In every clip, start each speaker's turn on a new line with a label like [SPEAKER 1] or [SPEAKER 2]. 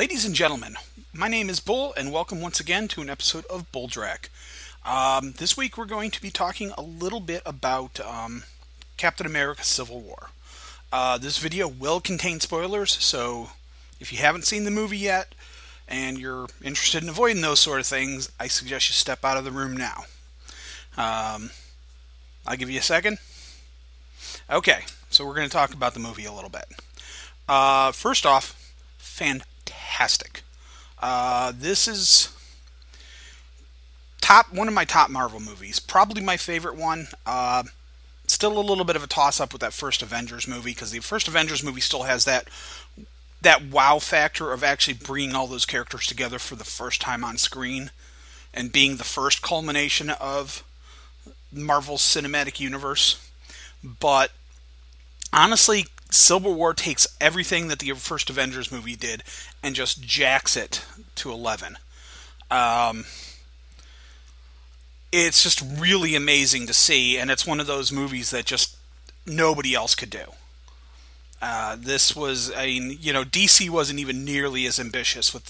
[SPEAKER 1] Ladies and gentlemen, my name is Bull, and welcome once again to an episode of Bulldrek. This week we're going to be talking a little bit about Captain America Civil War. This video will contain spoilers, so if you haven't seen the movie yet and you're interested in avoiding those sort of things, I suggest you step out of the room now. I'll give you a second. Okay, so we're going to talk about the movie a little bit. First off, fantastic. This is one of my top Marvel movies. Probably my favorite one. Still a little bit of a toss-up with that first Avengers movie, because the first Avengers movie still has that wow factor of actually bringing all those characters together for the first time on screen and being the first culmination of Marvel's cinematic universe. But honestly, Civil War takes everything that the first Avengers movie did and just jacks it to 11. It's just really amazing to see, and it's one of those movies that just nobody else could do. This was, DC wasn't even nearly as ambitious with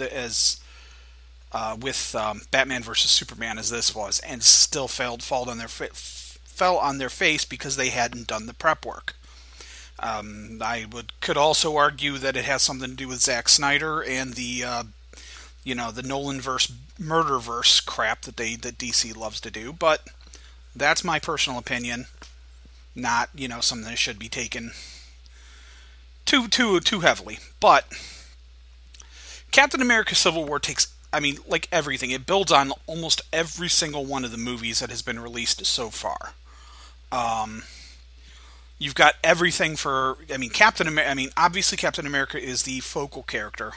[SPEAKER 1] Batman vs Superman as this was, and still fell on their face because they hadn't done the prep work. I could also argue that it has something to do with Zack Snyder and the Nolan-verse murder-verse crap that DC loves to do, but that's my personal opinion. Not, something that should be taken too heavily. But Captain America Civil War takes, like everything, it builds on almost every single one of the movies that has been released so far. You've got everything for, obviously Captain America is the focal character,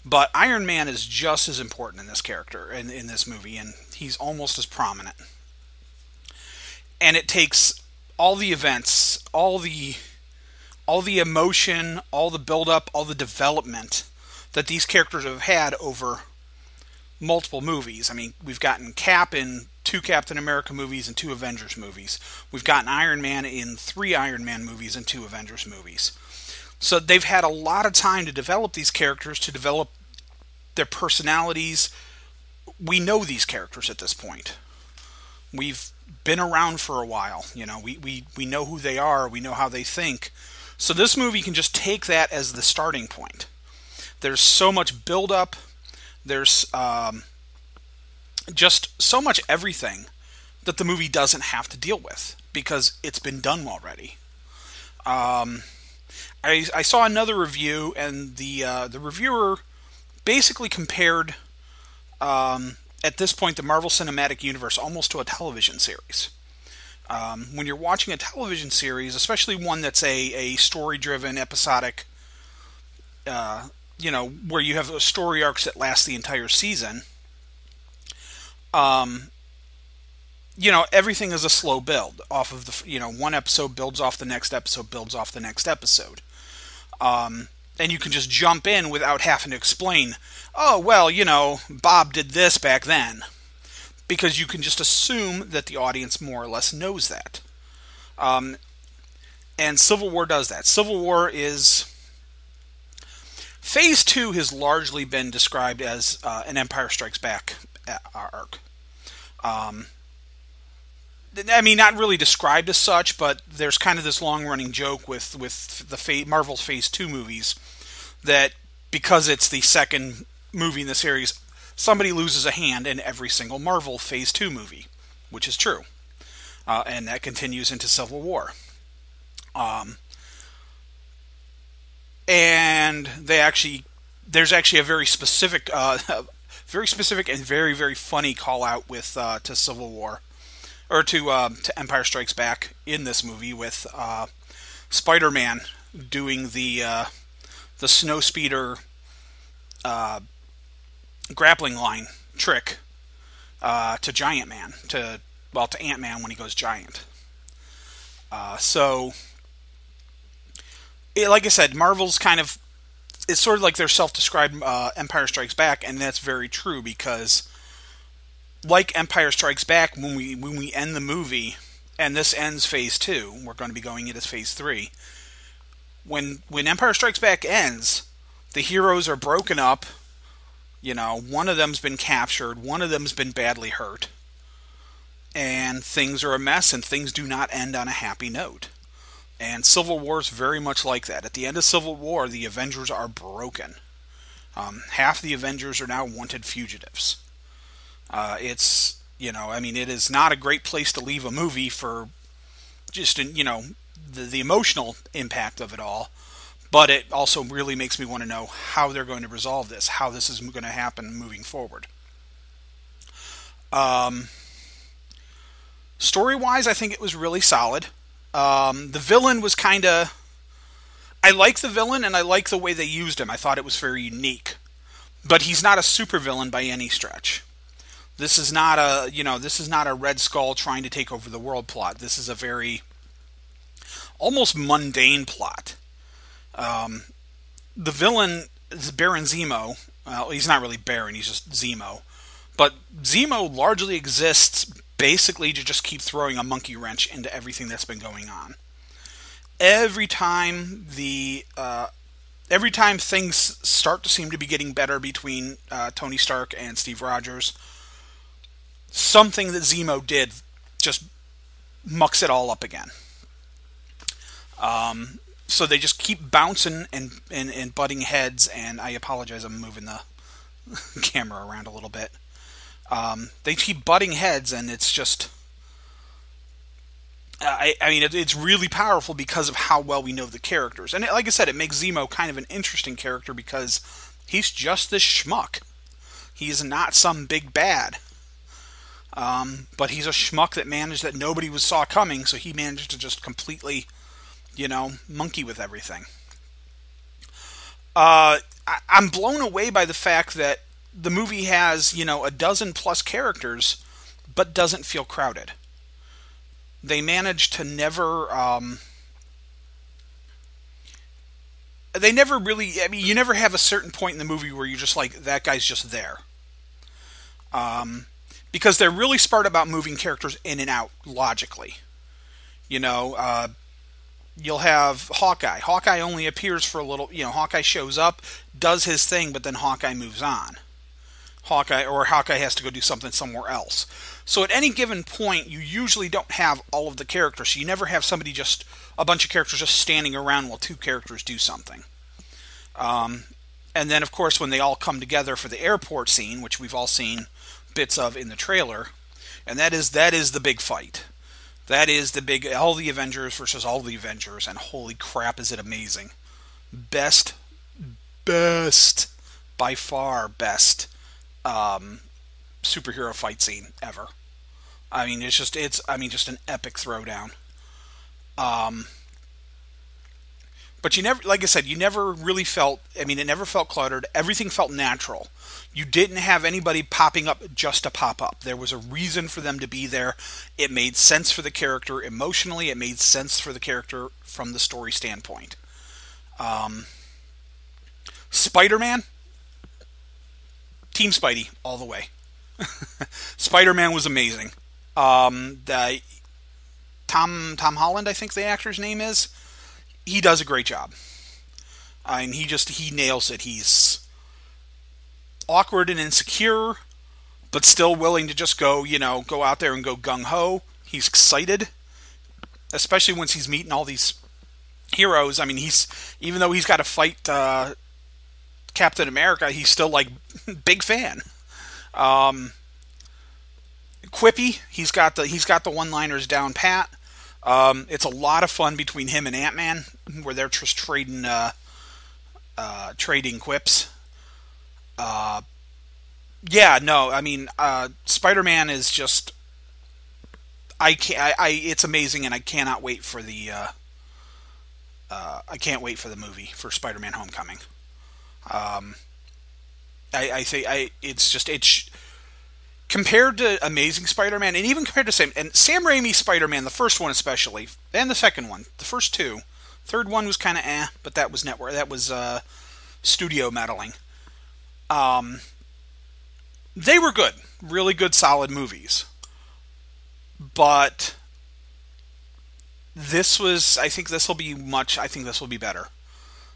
[SPEAKER 1] but Iron Man is just as important in this character, in this movie, and he's almost as prominent. And it takes all the events, all the emotion, all the build-up, all the development that these characters have had over multiple movies. We've gotten Cap in 2 Captain America movies and 2 Avengers movies. We've gotten Iron Man in 3 Iron Man movies and 2 Avengers movies. So they've had a lot of time to develop these characters, to develop their personalities. We know these characters at this point. We've been around for a while. We know who they are. We know how they think. So this movie can just take that as the starting point. There's so much build-up. There's just so much everything that the movie doesn't have to deal with because it's been done already. I saw another review, and the reviewer basically compared, at this point, the Marvel Cinematic Universe almost to a television series. When you're watching a television series, especially one that's a story-driven, episodic, where you have story arcs that last the entire season, everything is a slow build off of the, one episode builds off the next episode, builds off the next episode. And you can just jump in without having to explain, oh, well, Bob did this back then. Because you can just assume that the audience more or less knows that. And Civil War does that. Civil War is... Phase 2 has largely been described as an Empire Strikes Back arc. Not really described as such, but there's kind of this long-running joke with the Marvel's Phase 2 movies that because it's the second movie in the series, somebody loses a hand in every single Marvel Phase 2 movie, which is true. And that continues into Civil War. And there's actually a very specific and very, very funny call out with to Civil War, or to Empire Strikes Back in this movie with Spider-Man doing the snowspeeder grappling line trick to Giant Man, to Ant-Man when he goes giant. Like I said, Marvel's it's sort of like their self-described Empire Strikes Back, and that's very true because, like Empire Strikes Back, when we end the movie, and this ends Phase 2, we're going to be going into Phase 3. When Empire Strikes Back ends, the heroes are broken up, One of them's been captured, one of them's been badly hurt, and things are a mess, and things do not end on a happy note. And Civil War is very much like that. At the end of Civil War, the Avengers are broken. Half the Avengers are now wanted fugitives. It is not a great place to leave a movie for just, the emotional impact of it all. But it also really makes me want to know how they're going to resolve this, how this is going to happen moving forward. Story-wise, I think it was really solid. The villain was kind of... I like the villain, and I like the way they used him. I thought it was very unique. But he's not a supervillain by any stretch. This is not a Red Skull trying to take over the world plot. This is a very almost mundane plot. The villain is Baron Zemo. Well, he's not really Baron, he's just Zemo. But Zemo largely exists basically to just keep throwing a monkey wrench into everything that's been going on. Every time things start to seem to be getting better between Tony Stark and Steve Rogers, something that Zemo did just mucks it all up again. So they just keep bouncing and butting heads, and I apologize, I'm moving the camera around a little bit. They keep butting heads, and it's just... it's really powerful because of how well we know the characters. And like I said, it makes Zemo kind of an interesting character because he's just this schmuck. He's not some big bad. But he's a schmuck that nobody saw coming, so he managed to just completely... monkey with everything. I'm blown away by the fact that the movie has, a dozen plus characters, but doesn't feel crowded. They managed to never, they never really, you never have a certain point in the movie where you're just like, that guy's just there. Because they're really smart about moving characters in and out logically. You'll have Hawkeye. Hawkeye only appears for a little... Hawkeye shows up, does his thing, but then Hawkeye moves on. Hawkeye has to go do something somewhere else. So at any given point, you usually don't have all of the characters. So you never have a bunch of characters just standing around while two characters do something. And then, of course, when they all come together for the airport scene, which we've all seen bits of in the trailer, and that is the big fight. That is all the Avengers versus all the Avengers, and holy crap, is it amazing. Best, by far best, superhero fight scene ever. It's just an epic throwdown. But you never, like I said, you never really felt, it never felt cluttered. Everything felt natural. You didn't have anybody popping up just to pop up. There was a reason for them to be there. It made sense for the character emotionally. It made sense for the character from the story standpoint. Spider-Man, Team Spidey, all the way. Spider-Man was amazing. Tom Holland, I think the actor's name is. He does a great job. He nails it. He's awkward and insecure, but still willing to just go out there and go gung-ho. He's excited, especially once he's meeting all these heroes. Even though he's got to fight Captain America, he's still big fan. Quippy, he's got the one-liners down pat. It's a lot of fun between him and Ant-Man, where they're just trading quips. Spider-Man is just... it's amazing, and I cannot wait for the... I can't wait for the movie, for Spider-Man Homecoming. Compared to Amazing Spider-Man, and even compared to Sam Raimi's Spider-Man, the first one especially, and the second one, the first two, third one was kind of but that was network, that was studio meddling. They were good, really good, solid movies. But I think this will be better.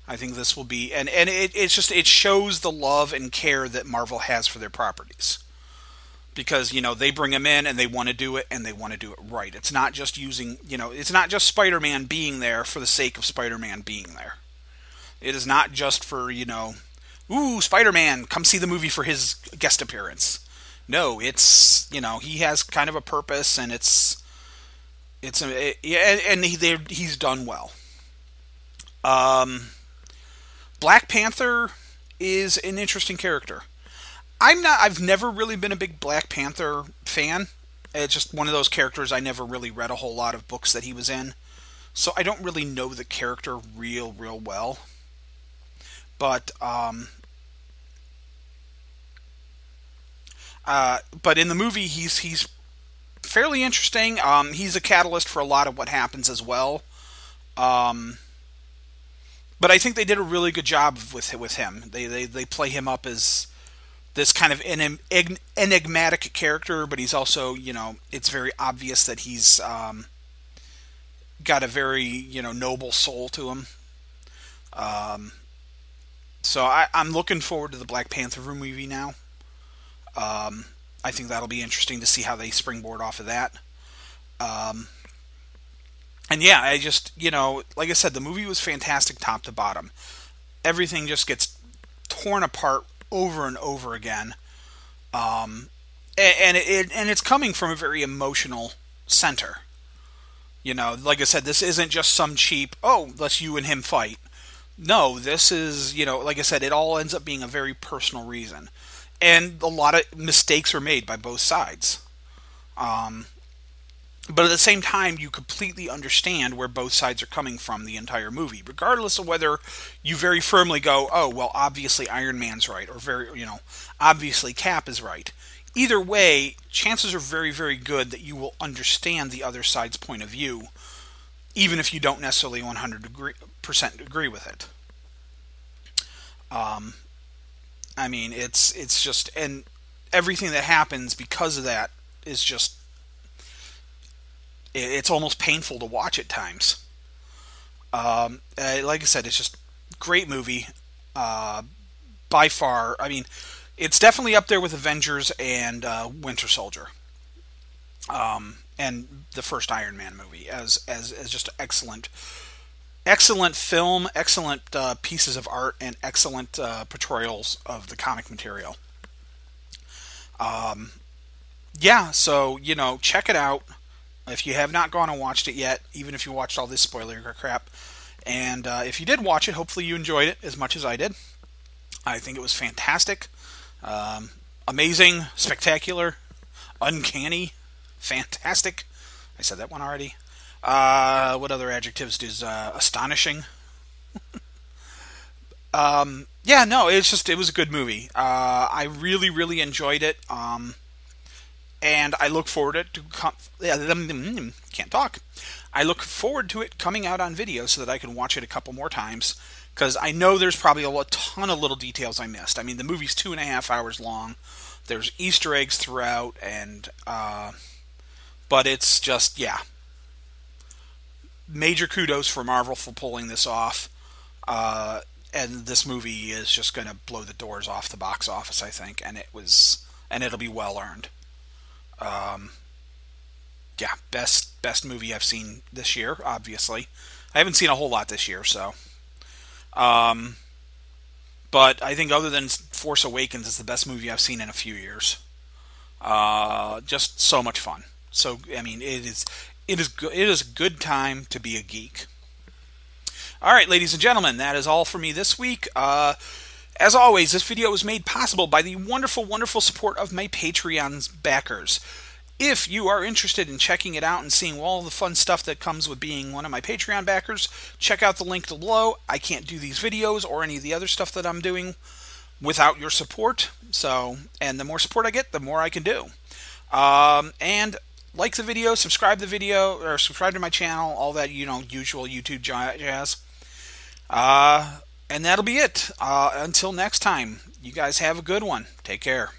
[SPEAKER 1] I think this will be, and it shows the love and care that Marvel has for their properties. Because, they bring him in and they want to do it and they want to do it right. It's not just it's not just Spider-Man being there for the sake of Spider-Man being there. It is not just for, ooh, Spider-Man, come see the movie for his guest appearance. No, it's, he has kind of a purpose, and he's done well. Black Panther is an interesting character. I've never really been a big Black Panther fan. It's just one of those characters I never really read a whole lot of books that he was in. So I don't really know the character real well. But in the movie he's fairly interesting. He's a catalyst for a lot of what happens as well. But I think they did a really good job with him. They play him up as this kind of enigmatic character, but he's also, it's very obvious that he's got a very, noble soul to him. So I'm looking forward to the Black Panther movie now. I think that'll be interesting to see how they springboard off of that. And yeah, I just, like I said, the movie was fantastic top to bottom. Everything just gets torn apart over and over again. And it's coming from a very emotional center. Like I said, this isn't just some cheap, let's you and him fight. No, this is, like I said, it all ends up being a very personal reason. And a lot of mistakes are made by both sides. But at the same time, you completely understand where both sides are coming from the entire movie, regardless of whether you very firmly go, oh, well, obviously Iron Man's right, or obviously Cap is right. Either way, chances are very, very good that you will understand the other side's point of view, even if you don't necessarily 100% agree with it. I mean, it's just, and everything that happens because of that is just, it's almost painful to watch at times. Like I said, it's just great movie. By far, I mean, it's definitely up there with Avengers and Winter Soldier. And the first Iron Man movie as just excellent film, excellent pieces of art, and excellent portrayals of the comic material. Yeah, so, check it out. If you have not gone and watched it yet, even if you watched all this spoiler crap, and if you did watch it, hopefully you enjoyed it as much as I did. I think it was fantastic, amazing, spectacular, uncanny, fantastic. I said that one already. What other adjectives does astonishing? Yeah, no, it was a good movie. I really, really enjoyed it. And I look forward to can't talk. I look forward to it coming out on video so that I can watch it a couple more times, because I know there's probably a ton of little details I missed. I mean, the movie's 2.5 hours long. There's Easter eggs throughout, and but it's just, yeah. Major kudos for Marvel for pulling this off. And this movie is just going to blow the doors off the box office, I think, and it'll be well earned. Yeah, best movie I've seen this year, obviously. I haven't seen a whole lot this year, so. But I think other than Force Awakens, it's the best movie I've seen in a few years. Just so much fun. So, I mean, it is a good time to be a geek. All right, ladies and gentlemen, that is all for me this week. As always, this video was made possible by the wonderful, wonderful support of my Patreon's backers. If you are interested in checking it out and seeing all the fun stuff that comes with being one of my Patreon backers, check out the link below. I can't do these videos or any of the other stuff that I'm doing without your support. And the more support I get, the more I can do. And like the video, subscribe to my channel, all that, usual YouTube jazz. And that'll be it. Until next time, you guys have a good one. Take care.